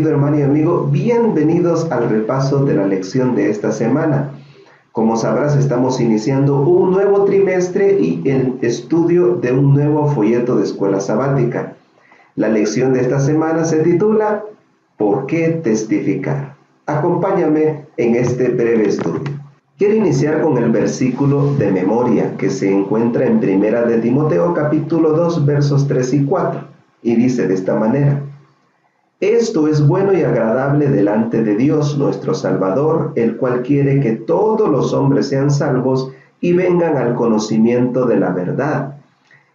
querido hermano y amigo, bienvenidos al repaso de la lección de esta semana. Como sabrás, estamos iniciando un nuevo trimestre y el estudio de un nuevo folleto de escuela sabática. La lección de esta semana se titula ¿Por qué testificar? Acompáñame en este breve estudio. Quiero iniciar con el versículo de memoria que se encuentra en Primera de Timoteo capítulo 2 versos 3 y 4 y dice de esta manera: Esto es bueno y agradable delante de Dios nuestro Salvador, el cual quiere que todos los hombres sean salvos y vengan al conocimiento de la verdad.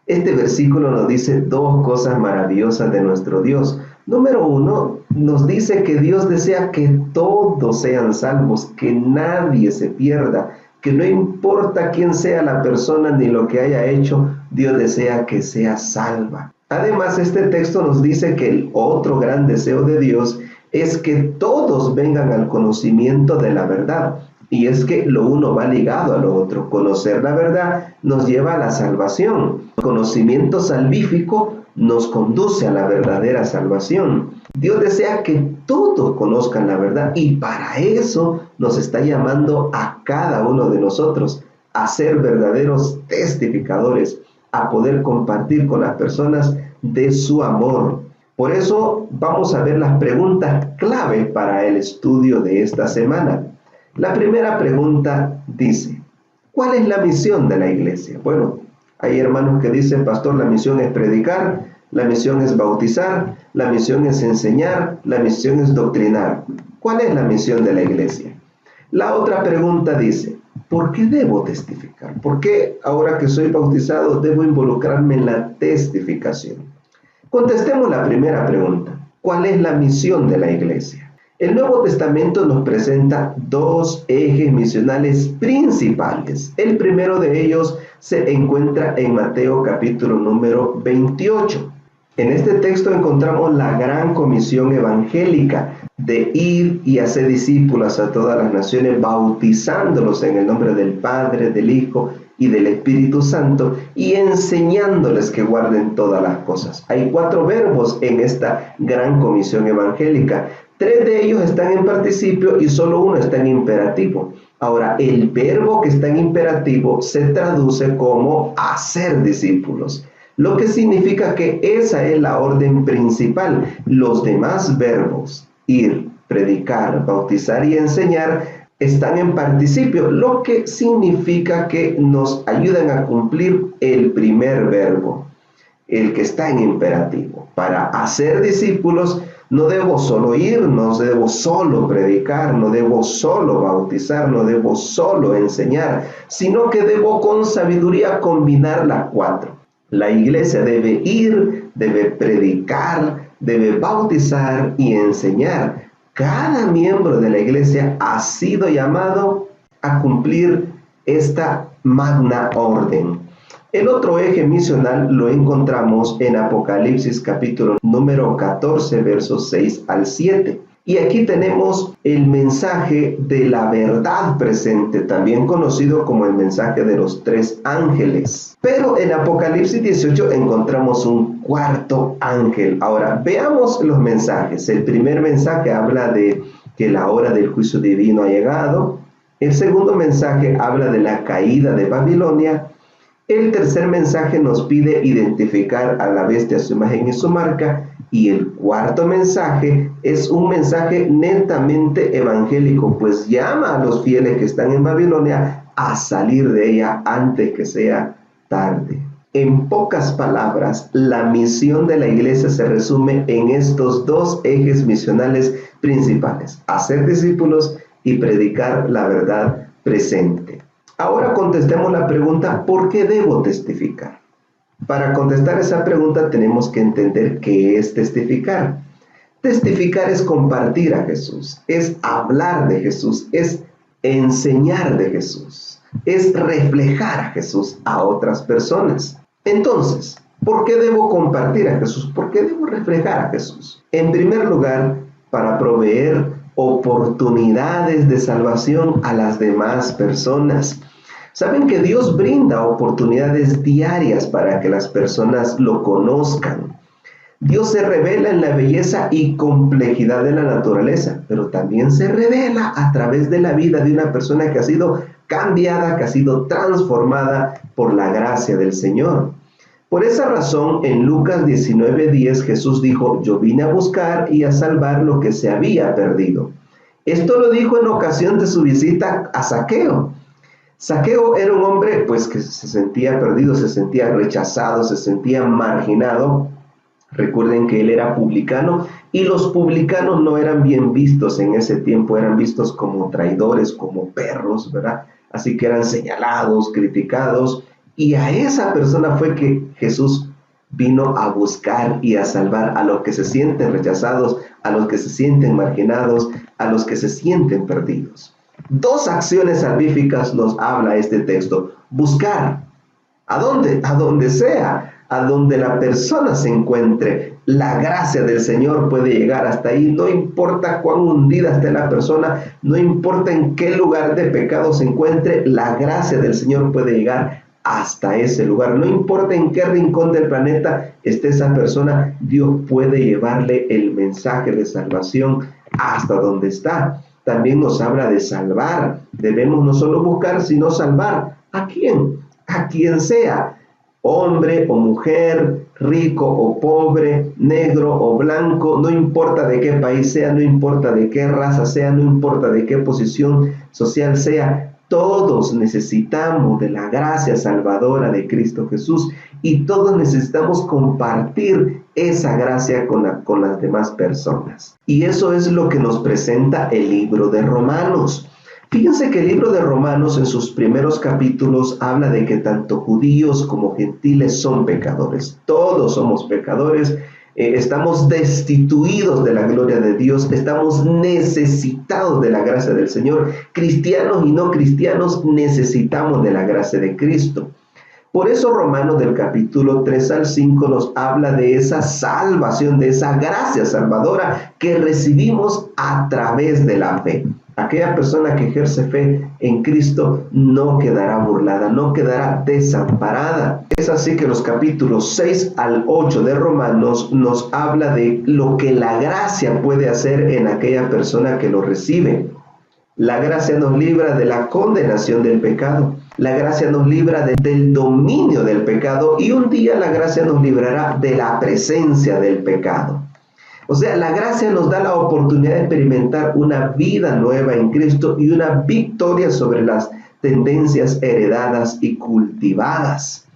Este versículo nos dice dos cosas maravillosas de nuestro Dios. Número uno, nos dice que Dios desea que todos sean salvos, que nadie se pierda, que no importa quién sea la persona ni lo que haya hecho, Dios desea que sea salva. Además, este texto nos dice que el otro gran deseo de Dios es que todos vengan al conocimiento de la verdad. Y es que lo uno va ligado a lo otro. Conocer la verdad nos lleva a la salvación. El conocimiento salvífico nos conduce a la verdadera salvación. Dios desea que todos conozcan la verdad y para eso nos está llamando a cada uno de nosotros a ser verdaderos testificadores, a poder compartir con las personas de su amor. Por eso vamos a ver las preguntas clave para el estudio de esta semana. La primera pregunta dice: ¿cuál es la misión de la iglesia? Bueno, hay hermanos que dicen: pastor, la misión es predicar, la misión es bautizar, la misión es enseñar, la misión es doctrinar. ¿Cuál es la misión de la iglesia? La otra pregunta dice: ¿por qué debo testificar? ¿Por qué ahora que soy bautizado debo involucrarme en la testificación? Contestemos la primera pregunta. ¿Cuál es la misión de la iglesia? El Nuevo Testamento nos presenta dos ejes misionales principales. El primero de ellos se encuentra en Mateo capítulo número 28. En este texto encontramos la gran comisión evangélica de ir y hacer discípulos a todas las naciones, bautizándolos en el nombre del Padre, del Hijo y del Espíritu Santo y enseñándoles que guarden todas las cosas. Hay 4 verbos en esta gran comisión evangélica. 3 de ellos están en participio y solo uno está en imperativo. Ahora, el verbo que está en imperativo se traduce como hacer discípulos, lo que significa que esa es la orden principal. Los demás verbos, ir, predicar, bautizar y enseñar, están en participio, lo que significa que nos ayudan a cumplir el primer verbo, el que está en imperativo. Para hacer discípulos no debo solo ir, no debo solo predicar, no debo solo bautizar, no debo solo enseñar, sino que debo con sabiduría combinar las 4. La iglesia debe ir, debe predicar, debe bautizar y enseñar. Cada miembro de la iglesia ha sido llamado a cumplir esta magna orden. El otro eje misional lo encontramos en Apocalipsis capítulo número 14, versos 6 al 7. Y aquí tenemos el mensaje de la verdad presente, también conocido como el mensaje de los 3 ángeles. Pero en Apocalipsis 18 encontramos un 4º ángel. Ahora, veamos los mensajes. El primer mensaje habla de que la hora del juicio divino ha llegado. El segundo mensaje habla de la caída de Babilonia. El tercer mensaje nos pide identificar a la bestia, su imagen y su marca. Y el cuarto mensaje es un mensaje netamente evangélico, pues llama a los fieles que están en Babilonia a salir de ella antes que sea tarde. En pocas palabras, la misión de la iglesia se resume en estos 2 ejes misionales principales: hacer discípulos y predicar la verdad presente. Ahora contestemos la pregunta: ¿por qué debo testificar? Para contestar esa pregunta tenemos que entender qué es testificar. Testificar es compartir a Jesús, es hablar de Jesús, es enseñar de Jesús, es reflejar a Jesús a otras personas. Entonces, ¿por qué debo compartir a Jesús? ¿Por qué debo reflejar a Jesús? En primer lugar, para proveer oportunidades de salvación a las demás personas. Saben que Dios brinda oportunidades diarias para que las personas lo conozcan. Dios se revela en la belleza y complejidad de la naturaleza, pero también se revela a través de la vida de una persona que ha sido cambiada, que ha sido transformada por la gracia del Señor. Por esa razón, en Lucas 19:10, Jesús dijo: yo vine a buscar y a salvar lo que se había perdido. Esto lo dijo en ocasión de su visita a Zaqueo. Zaqueo era un hombre pues que se sentía perdido, se sentía rechazado, se sentía marginado. Recuerden que él era publicano y los publicanos no eran bien vistos en ese tiempo, eran vistos como traidores, como perros, ¿verdad? Así que eran señalados, criticados, y a esa persona fue que Jesús vino a buscar y a salvar, a los que se sienten rechazados, a los que se sienten marginados, a los que se sienten perdidos. Dos acciones salvíficas nos habla este texto: buscar. ¿A dónde? A donde sea, a donde la persona se encuentre. La gracia del Señor puede llegar hasta ahí, no importa cuán hundida esté la persona, no importa en qué lugar de pecado se encuentre, la gracia del Señor puede llegar hasta ese lugar. No importa en qué rincón del planeta esté esa persona, Dios puede llevarle el mensaje de salvación hasta donde está. También nos habla de salvar. Debemos no solo buscar, sino salvar. ¿A quién? A quien sea, hombre o mujer, rico o pobre, negro o blanco, no importa de qué país sea, no importa de qué raza sea, no importa de qué posición social sea, todos necesitamos de la gracia salvadora de Cristo Jesús y todos necesitamos compartir esa gracia con las demás personas. Y eso es lo que nos presenta el libro de Romanos. Fíjense que el libro de Romanos en sus primeros capítulos habla de que tanto judíos como gentiles son pecadores. Todos somos pecadores, estamos destituidos de la gloria de Dios, estamos necesitados de la gracia del Señor. Cristianos y no cristianos necesitamos de la gracia de Cristo. Por eso Romanos del capítulo 3 al 5 nos habla de esa salvación, de esa gracia salvadora que recibimos a través de la fe. Aquella persona que ejerce fe en Cristo no quedará burlada, no quedará desamparada. Es así que los capítulos 6 al 8 de Romanos nos habla de lo que la gracia puede hacer en aquella persona que lo recibe. La gracia nos libra de la condenación del pecado. La gracia nos libra del dominio del pecado y un día la gracia nos librará de la presencia del pecado. O sea, la gracia nos da la oportunidad de experimentar una vida nueva en Cristo y una victoria sobre las tendencias heredadas y cultivadas.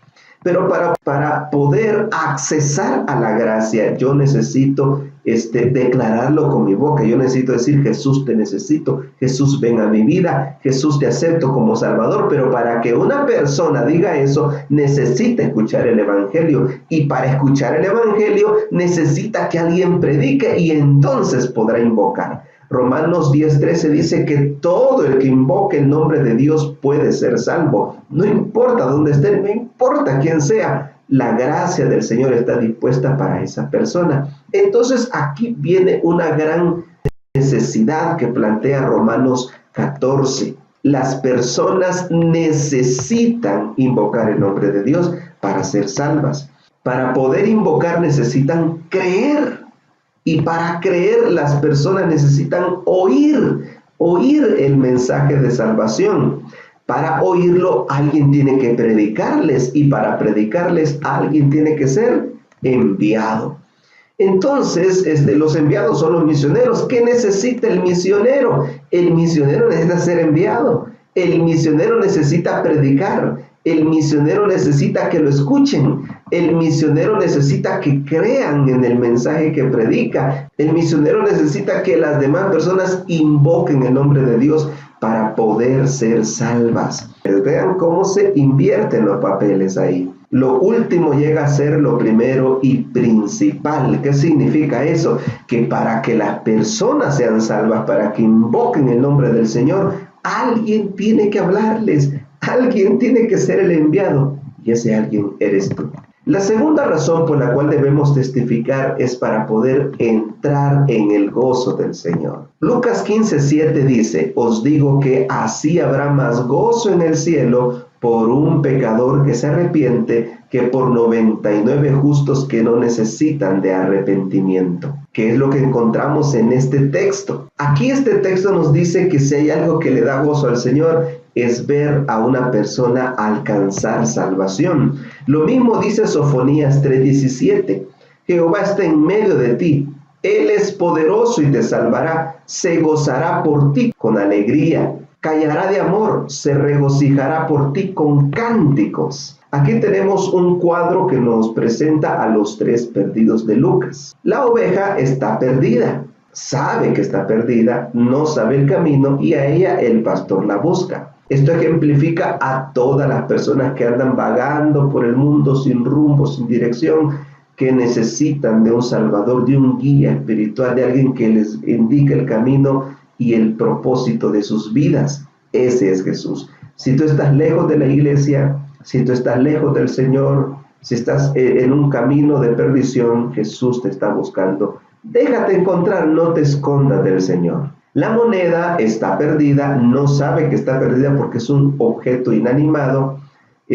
Pero para poder accesar a la gracia, yo necesito declararlo con mi boca. Yo necesito decir: Jesús, te necesito. Jesús, ven a mi vida. Jesús, te acepto como Salvador. Pero para que una persona diga eso, necesita escuchar el Evangelio. Y para escuchar el Evangelio, necesita que alguien predique y entonces podrá invocar. Romanos 10:13 dice que todo el que invoque el nombre de Dios puede ser salvo. No importa dónde esté, no importa quién sea, la gracia del Señor está dispuesta para esa persona. Entonces aquí viene una gran necesidad que plantea Romanos 14. Las personas necesitan invocar el nombre de Dios para ser salvas. Para poder invocar necesitan creer. Y para creer las personas necesitan oír el mensaje de salvación. Para oírlo alguien tiene que predicarles y para predicarles alguien tiene que ser enviado. Entonces, los enviados son los misioneros. ¿Qué necesita el misionero? El misionero necesita ser enviado. El misionero necesita predicar. El misionero necesita que lo escuchen. El misionero necesita que crean en el mensaje que predica. El misionero necesita que las demás personas invoquen el nombre de Dios para poder ser salvas. Vean cómo se invierten los papeles ahí. Lo último llega a ser lo primero y principal. ¿Qué significa eso? Que para que las personas sean salvas, para que invoquen el nombre del Señor, alguien tiene que hablarles, alguien tiene que ser el enviado, y ese alguien eres tú. La segunda razón por la cual debemos testificar es para poder entrar en el gozo del Señor. Lucas 15:7 dice: os digo que así habrá más gozo en el cielo por un pecador que se arrepiente que por 99 justos que no necesitan de arrepentimiento. ¿Qué es lo que encontramos en este texto? Aquí este texto nos dice que si hay algo que le da gozo al Señor es ver a una persona alcanzar salvación. Lo mismo dice Sofonías 3:17. Jehová está en medio de ti. Él es poderoso y te salvará. Se gozará por ti con alegría. Callará de amor, se regocijará por ti con cánticos. Aquí tenemos un cuadro que nos presenta a los tres perdidos de Lucas. La oveja está perdida, sabe que está perdida, no sabe el camino y a ella el pastor la busca. Esto ejemplifica a todas las personas que andan vagando por el mundo sin rumbo, sin dirección, que necesitan de un salvador, de un guía espiritual, de alguien que les indique el camino y el propósito de sus vidas. Ese es Jesús. Si tú estás lejos de la iglesia, si tú estás lejos del Señor, si estás en un camino de perdición, Jesús te está buscando. Déjate encontrar, no te escondas del Señor. La moneda está perdida, no sabe que está perdida porque es un objeto inanimado,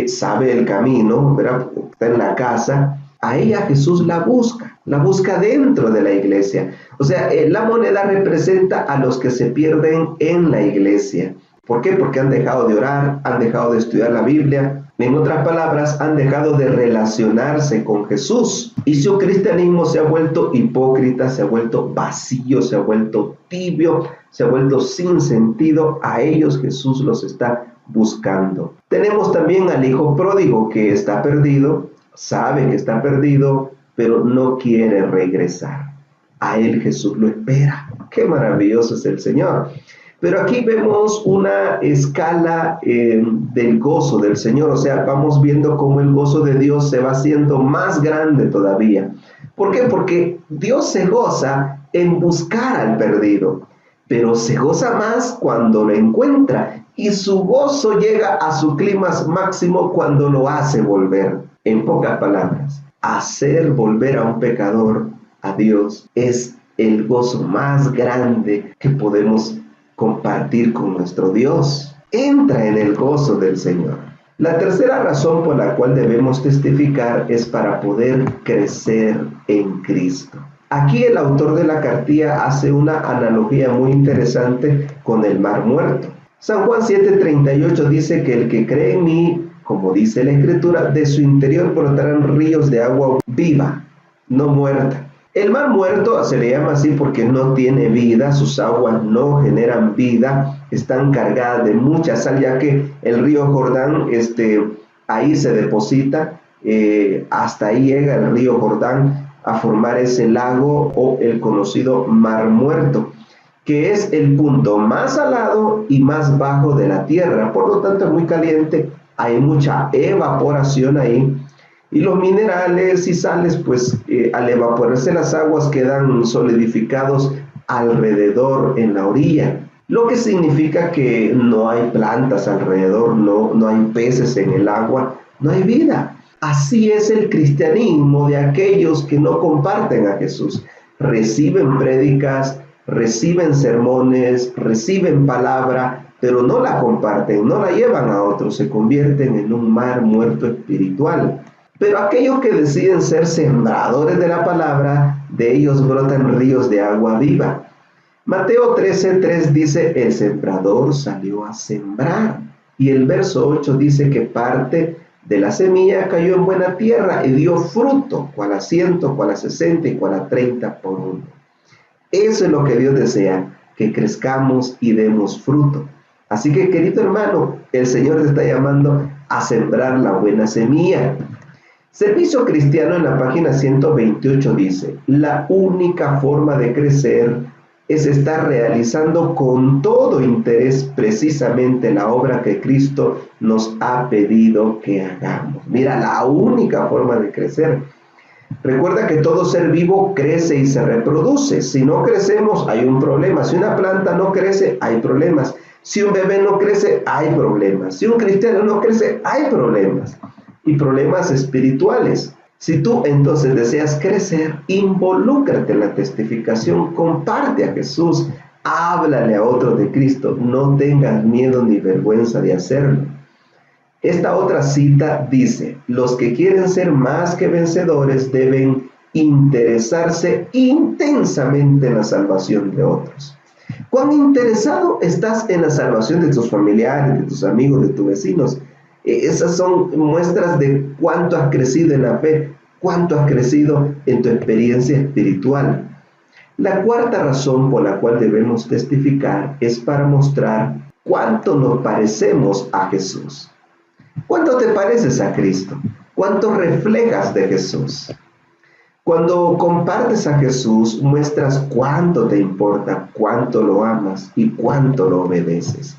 sabe el camino, ¿verdad? Está en la casa. A ella Jesús la busca dentro de la iglesia. O sea, la moneda representa a los que se pierden en la iglesia. ¿Por qué? Porque han dejado de orar, han dejado de estudiar la Biblia. En otras palabras, han dejado de relacionarse con Jesús. Y su cristianismo se ha vuelto hipócrita, se ha vuelto vacío, se ha vuelto tibio, se ha vuelto sin sentido. A ellos Jesús los está buscando. Tenemos también al hijo pródigo que está perdido, sabe que está perdido, pero no quiere regresar. A él Jesús lo espera. ¡Qué maravilloso es el Señor! Pero aquí vemos una escala del gozo del Señor. O sea, vamos viendo cómo el gozo de Dios se va haciendo más grande todavía. ¿Por qué? Porque Dios se goza en buscar al perdido, pero se goza más cuando lo encuentra. Y su gozo llega a su clímax máximo cuando lo hace volver. En pocas palabras, hacer volver a un pecador a Dios es el gozo más grande que podemos compartir con nuestro Dios. Entra en el gozo del Señor. La tercera razón por la cual debemos testificar es para poder crecer en Cristo. Aquí el autor de la cartilla hace una analogía muy interesante con el mar muerto. San Juan 7:38 dice que el que cree en mí, como dice la Escritura, de su interior brotarán ríos de agua viva, no muerta. El mar muerto se le llama así porque no tiene vida, sus aguas no generan vida, están cargadas de mucha sal, ya que el río Jordán ahí se deposita, hasta ahí llega el río Jordán a formar ese lago o el conocido mar muerto, que es el punto más salado y más bajo de la tierra, por lo tanto es muy caliente, hay mucha evaporación ahí. Y los minerales y sales, pues al evaporarse las aguas quedan solidificados alrededor en la orilla. Lo que significa que no hay plantas alrededor, no hay peces en el agua, no hay vida. Así es el cristianismo de aquellos que no comparten a Jesús. Reciben prédicas, reciben sermones, reciben palabra, pero no la comparten, no la llevan a otros, se convierten en un mar muerto espiritual. Pero aquellos que deciden ser sembradores de la palabra, de ellos brotan ríos de agua viva. Mateo 13:3 dice, el sembrador salió a sembrar. Y el verso 8 dice que parte de la semilla cayó en buena tierra y dio fruto, cual a 100, cual a 60 y cual a 30 por uno. Eso es lo que Dios desea, que crezcamos y demos fruto. Así que, querido hermano, el Señor te está llamando a sembrar la buena semilla. Servicio Cristiano en la página 128 dice, la única forma de crecer es estar realizando con todo interés precisamente la obra que Cristo nos ha pedido que hagamos. Mira, la única forma de crecer. Recuerda que todo ser vivo crece y se reproduce. Si no crecemos, hay un problema. Si una planta no crece, hay problemas. Si un bebé no crece, hay problemas. Si un cristiano no crece, hay problemas. Y problemas espirituales. Si tú entonces deseas crecer, involúcrate en la testificación, comparte a Jesús, háblale a otros de Cristo, no tengas miedo ni vergüenza de hacerlo. Esta otra cita dice, los que quieren ser más que vencedores deben interesarse intensamente en la salvación de otros. ¿Cuán interesado estás en la salvación de tus familiares, de tus amigos, de tus vecinos? Esas son muestras de cuánto has crecido en la fe, cuánto has crecido en tu experiencia espiritual. La cuarta razón por la cual debemos testificar es para mostrar cuánto nos parecemos a Jesús. ¿Cuánto te pareces a Cristo? ¿Cuánto reflejas de Jesús? Cuando compartes a Jesús, muestras cuánto te importa, cuánto lo amas y cuánto lo obedeces.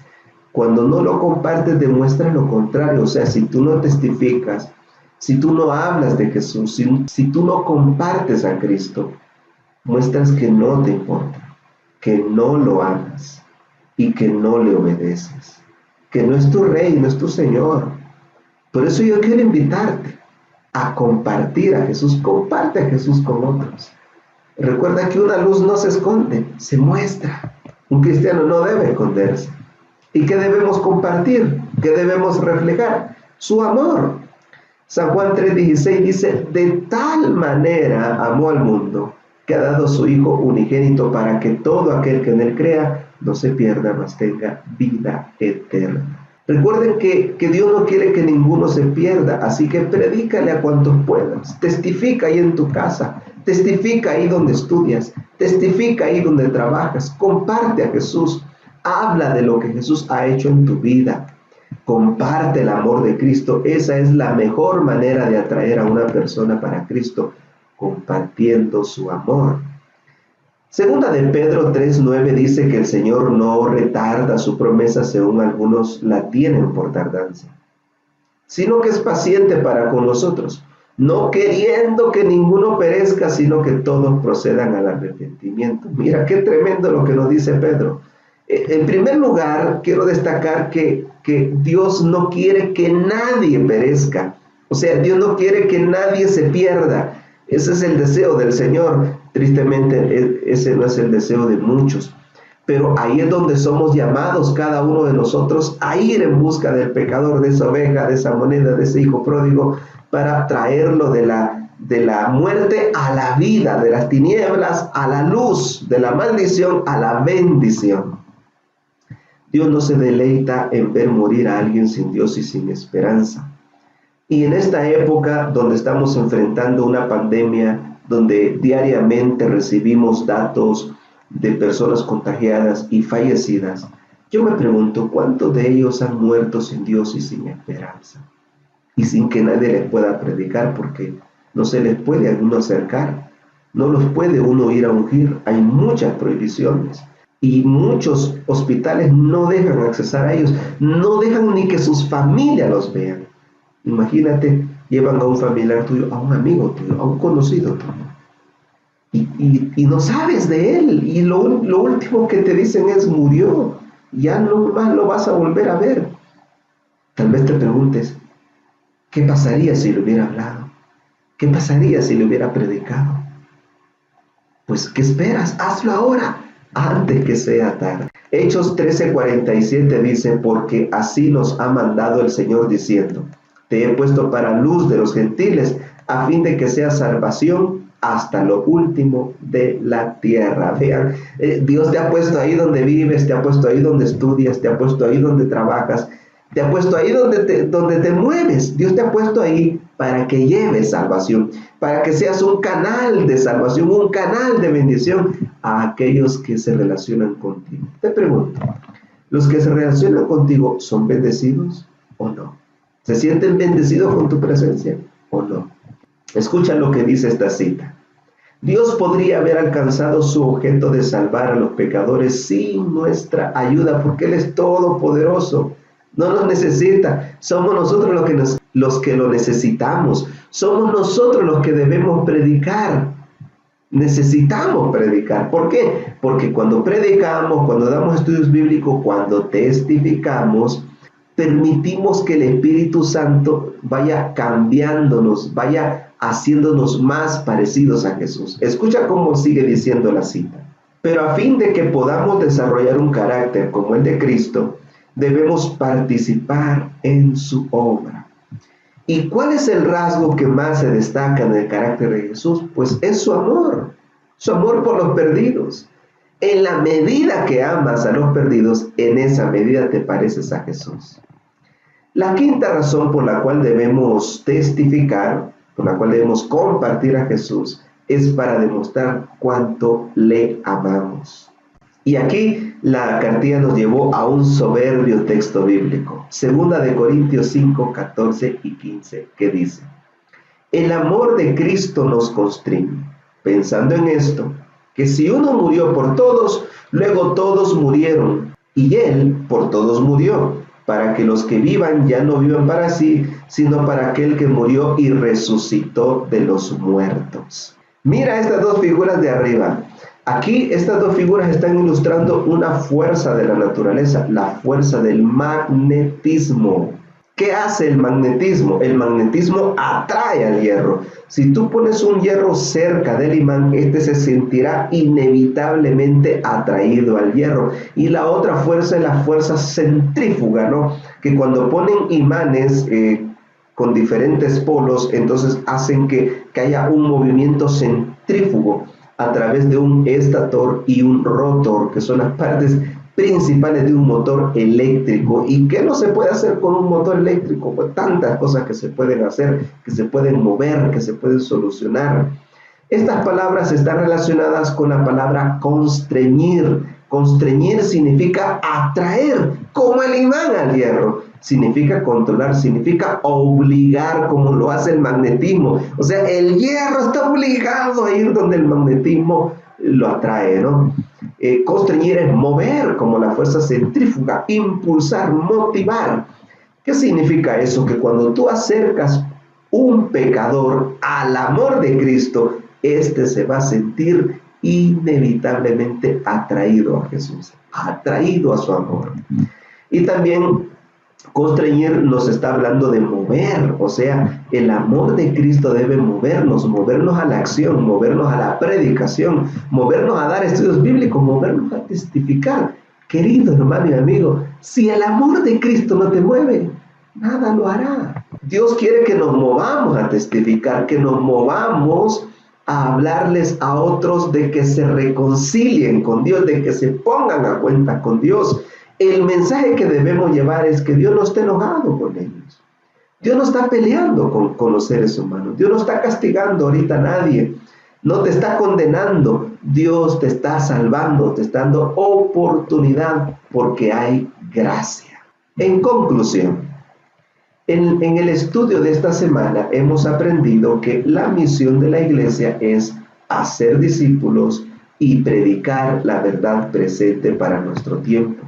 Cuando no lo compartes, demuestra lo contrario. O sea, si tú no testificas, si tú no hablas de Jesús, si tú no compartes a Cristo, muestras que no te importa, que no lo amas y que no le obedeces, que no es tu rey, no es tu Señor. Por eso yo quiero invitarte a compartir a Jesús. Comparte a Jesús con otros. Recuerda que una luz no se esconde, se muestra. Un cristiano no debe esconderse. ¿Y qué debemos compartir? ¿Qué debemos reflejar? Su amor. San Juan 3:16 dice, de tal manera amó al mundo que ha dado su Hijo unigénito para que todo aquel que en él crea no se pierda, mas tenga vida eterna. Recuerden que Dios no quiere que ninguno se pierda, así que predícale a cuantos puedas. Testifica ahí en tu casa, testifica ahí donde estudias, testifica ahí donde trabajas, comparte a Jesús, habla de lo que Jesús ha hecho en tu vida, comparte el amor de Cristo. Esa es la mejor manera de atraer a una persona para Cristo, compartiendo su amor. Segunda de Pedro 3:9 dice que el Señor no retarda su promesa según algunos la tienen por tardanza, sino que es paciente para con nosotros, no queriendo que ninguno perezca, sino que todos procedan al arrepentimiento. Mira qué tremendo lo que nos dice Pedro. En primer lugar, quiero destacar que Dios no quiere que nadie perezca. O sea, Dios no quiere que nadie se pierda. Ese es el deseo del Señor. Tristemente, ese no es el deseo de muchos. Pero ahí es donde somos llamados cada uno de nosotros a ir en busca del pecador, de esa oveja, de esa moneda, de ese hijo pródigo, para traerlo de la muerte a la vida, de las tinieblas a la luz, de la maldición a la bendición. Dios no se deleita en ver morir a alguien sin Dios y sin esperanza. Y en esta época donde estamos enfrentando una pandemia, donde diariamente recibimos datos de personas contagiadas y fallecidas, yo me pregunto, ¿cuántos de ellos han muerto sin Dios y sin esperanza? Y sin que nadie les pueda predicar, porque no se les puede a uno acercar, no los puede uno ir a ungir, hay muchas prohibiciones. Y muchos hospitales no dejan accesar a ellos, no dejan ni que sus familias los vean. Imagínate, llevan a un familiar tuyo, a un amigo tuyo, a un conocido tuyo, y no sabes de él, y lo último que te dicen es murió, ya no más lo vas a volver a ver. Tal vez te preguntes, ¿qué pasaría si le hubiera hablado? ¿Qué pasaría si le hubiera predicado? Pues, ¿qué esperas? Hazlo ahora, antes que sea tarde. Hechos 13:47 dice, porque así nos ha mandado el Señor diciendo, te he puesto para luz de los gentiles, a fin de que sea salvación hasta lo último de la tierra. Vean, Dios te ha puesto ahí donde vives, te ha puesto ahí donde estudias, te ha puesto ahí donde trabajas, te ha puesto ahí donde te mueves. Dios te ha puesto ahí para que lleves salvación, para que seas un canal de salvación, un canal de bendición a aquellos que se relacionan contigo. Te pregunto, ¿los que se relacionan contigo son bendecidos o no? ¿Se sienten bendecidos con tu presencia o no? Escucha lo que dice esta cita. Dios podría haber alcanzado su objeto de salvar a los pecadores sin nuestra ayuda, porque Él es todopoderoso. No nos necesita. Somos nosotros los que lo necesitamos. Somos nosotros los que debemos predicar. Necesitamos predicar. ¿Por qué? Porque cuando predicamos, cuando damos estudios bíblicos, cuando testificamos, permitimos que el Espíritu Santo vaya cambiándonos, vaya haciéndonos más parecidos a Jesús. Escucha cómo sigue diciendo la cita. Pero a fin de que podamos desarrollar un carácter como el de Cristo, debemos participar en su obra. ¿Y cuál es el rasgo que más se destaca en el carácter de Jesús? Pues es su amor por los perdidos. En la medida que amas a los perdidos, en esa medida te pareces a Jesús. La quinta razón por la cual debemos testificar, por la cual debemos compartir a Jesús, es para demostrar cuánto le amamos. Y aquí la cartilla nos llevó a un soberbio texto bíblico, 2 de Corintios 5, 14 y 15, que dice: el amor de Cristo nos constriñe, pensando en esto, que si uno murió por todos, luego todos murieron, y Él por todos murió, para que los que vivan ya no vivan para sí, sino para aquel que murió y resucitó de los muertos. Mira estas dos figuras de arriba. Aquí estas dos figuras están ilustrando una fuerza de la naturaleza, la fuerza del magnetismo. ¿Qué hace el magnetismo? El magnetismo atrae al hierro. Si tú pones un hierro cerca del imán, este se sentirá inevitablemente atraído al hierro. Y la otra fuerza es la fuerza centrífuga, ¿no? Que cuando ponen imanes con diferentes polos, entonces hacen que haya un movimiento centrífugo a través de un estator y un rotor, que son las partes principales de un motor eléctrico. ¿Y qué no se puede hacer con un motor eléctrico? Pues tantas cosas que se pueden hacer, que se pueden mover, que se pueden solucionar. Estas palabras están relacionadas con la palabra constreñir. Constreñir significa atraer, como el imán al hierro. Significa controlar, significa obligar, como lo hace el magnetismo. O sea, el hierro está obligado a ir donde el magnetismo lo atrae, ¿no? Constreñir es mover, como la fuerza centrífuga, impulsar, motivar. ¿Qué significa eso? Que cuando tú acercas un pecador al amor de Cristo, éste se va a sentir inevitablemente atraído a Jesús, atraído a su amor. Y también constreñir nos está hablando de mover, o sea, el amor de Cristo debe movernos a la acción, movernos a la predicación, movernos a dar estudios bíblicos, movernos a testificar. Querido hermano y amigo, si el amor de Cristo no te mueve, nada lo hará. Dios quiere que nos movamos a testificar, que nos movamos a hablarles a otros de que se reconcilien con Dios, de que se pongan a cuenta con Dios. El mensaje que debemos llevar es que Dios no está enojado con ellos. Dios no está peleando con los seres humanos. Dios no está castigando ahorita a nadie. No te está condenando. Dios te está salvando, te está dando oportunidad porque hay gracia. En conclusión, en el estudio de esta semana hemos aprendido que la misión de la iglesia es hacer discípulos y predicar la verdad presente para nuestro tiempo.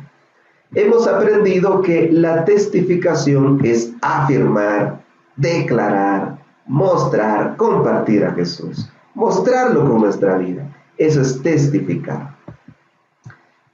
Hemos aprendido que la testificación es afirmar, declarar, mostrar, compartir a Jesús, mostrarlo con nuestra vida. Eso es testificar.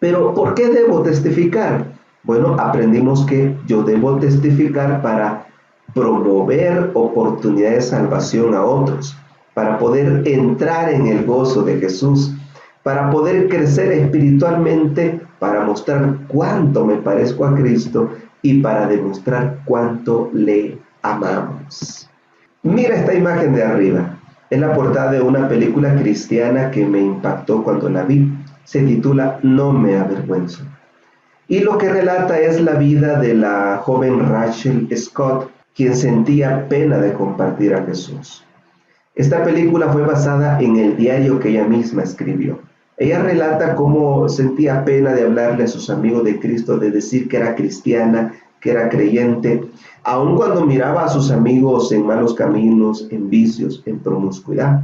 Pero ¿por qué debo testificar? Bueno, aprendimos que yo debo testificar para promover oportunidades de salvación a otros, para poder entrar en el gozo de Jesús, para poder crecer espiritualmente, para mostrar cuánto me parezco a Cristo y para demostrar cuánto le amamos. Mira esta imagen de arriba. Es la portada de una película cristiana que me impactó cuando la vi. Se titula No me avergüenzo. Y lo que relata es la vida de la joven Rachel Scott, quien sentía pena de compartir a Jesús. Esta película fue basada en el diario que ella misma escribió. Ella relata cómo sentía pena de hablarle a sus amigos de Cristo, de decir que era cristiana, que era creyente, aun cuando miraba a sus amigos en malos caminos, en vicios, en promiscuidad.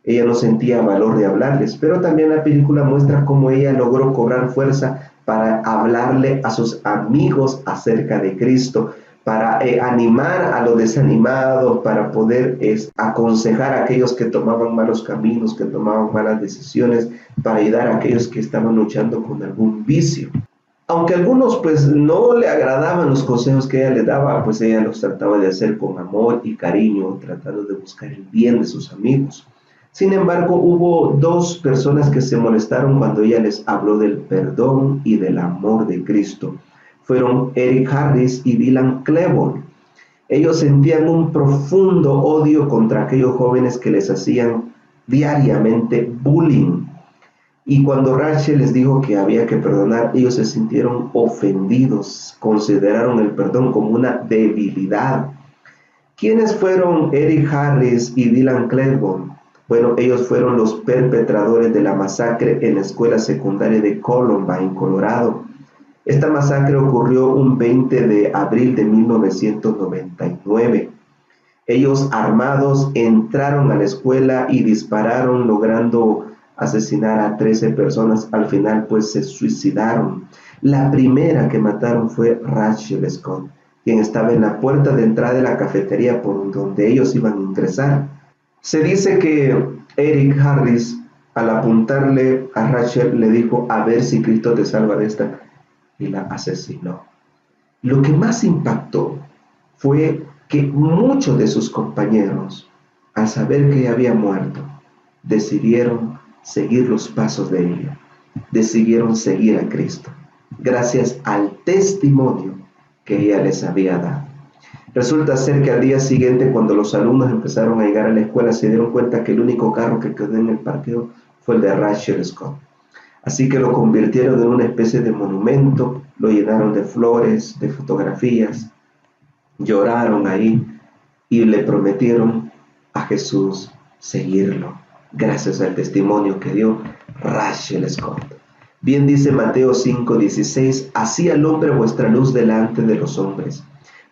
Ella no sentía valor de hablarles, pero también la película muestra cómo ella logró cobrar fuerza para hablarle a sus amigos acerca de Cristo, para animar a los desanimados, para poder aconsejar a aquellos que tomaban malos caminos, que tomaban malas decisiones, para ayudar a aquellos que estaban luchando con algún vicio. Aunque a algunos pues no le agradaban los consejos que ella les daba, pues ella los trataba de hacer con amor y cariño, tratando de buscar el bien de sus amigos. Sin embargo, hubo dos personas que se molestaron cuando ella les habló del perdón y del amor de Cristo. fueron Eric Harris y Dylan Klebold. Ellos sentían un profundo odio contra aquellos jóvenes que les hacían diariamente bullying. Y cuando Rachel les dijo que había que perdonar, ellos se sintieron ofendidos, consideraron el perdón como una debilidad. ¿Quiénes fueron Eric Harris y Dylan Klebold? Bueno, ellos fueron los perpetradores de la masacre en la escuela secundaria de Columbine, Colorado. Esta masacre ocurrió un 20 de abril de 1999. Ellos armados entraron a la escuela y dispararon, logrando asesinar a 13 personas. Al final, pues, se suicidaron. La primera que mataron fue Rachel Scott, quien estaba en la puerta de entrada de la cafetería por donde ellos iban a ingresar. Se dice que Eric Harris, al apuntarle a Rachel, le dijo: a ver si Cristo te salva de esta, y la asesinó. Lo que más impactó fue que muchos de sus compañeros, al saber que ella había muerto, decidieron seguir los pasos de ella, decidieron seguir a Cristo, gracias al testimonio que ella les había dado. Resulta ser que al día siguiente, cuando los alumnos empezaron a llegar a la escuela, se dieron cuenta que el único carro que quedó en el parqueo fue el de Rachel Scott. Así que lo convirtieron en una especie de monumento, lo llenaron de flores, de fotografías, lloraron ahí y le prometieron a Jesús seguirlo, gracias al testimonio que dio Rachel Scott. Bien dice Mateo 5:16, así alumbre vuestra luz delante de los hombres,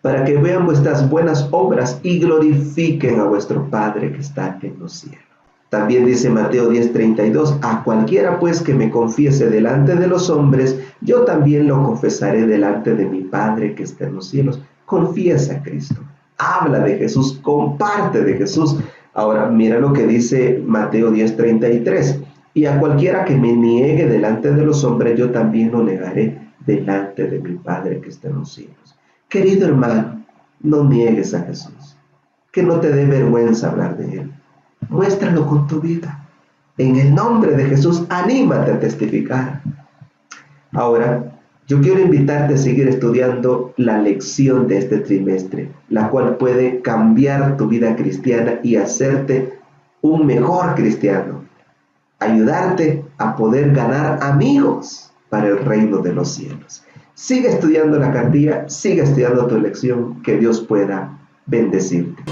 para que vean vuestras buenas obras y glorifiquen a vuestro Padre que está en los cielos. También dice Mateo 10:32, a cualquiera pues que me confiese delante de los hombres, yo también lo confesaré delante de mi Padre que está en los cielos. Confiesa a Cristo, habla de Jesús, comparte de Jesús. Ahora mira lo que dice Mateo 10:33, y a cualquiera que me niegue delante de los hombres, yo también lo negaré delante de mi Padre que está en los cielos. Querido hermano, no niegues a Jesús, que no te dé vergüenza hablar de Él. Muéstralo con tu vida. En el nombre de Jesús, anímate a testificar. Ahora, yo quiero invitarte a seguir estudiando la lección de este trimestre, la cual puede cambiar tu vida cristiana y hacerte un mejor cristiano. Ayudarte a poder ganar amigos para el reino de los cielos. Sigue estudiando la cartilla, sigue estudiando tu lección, que Dios pueda bendecirte.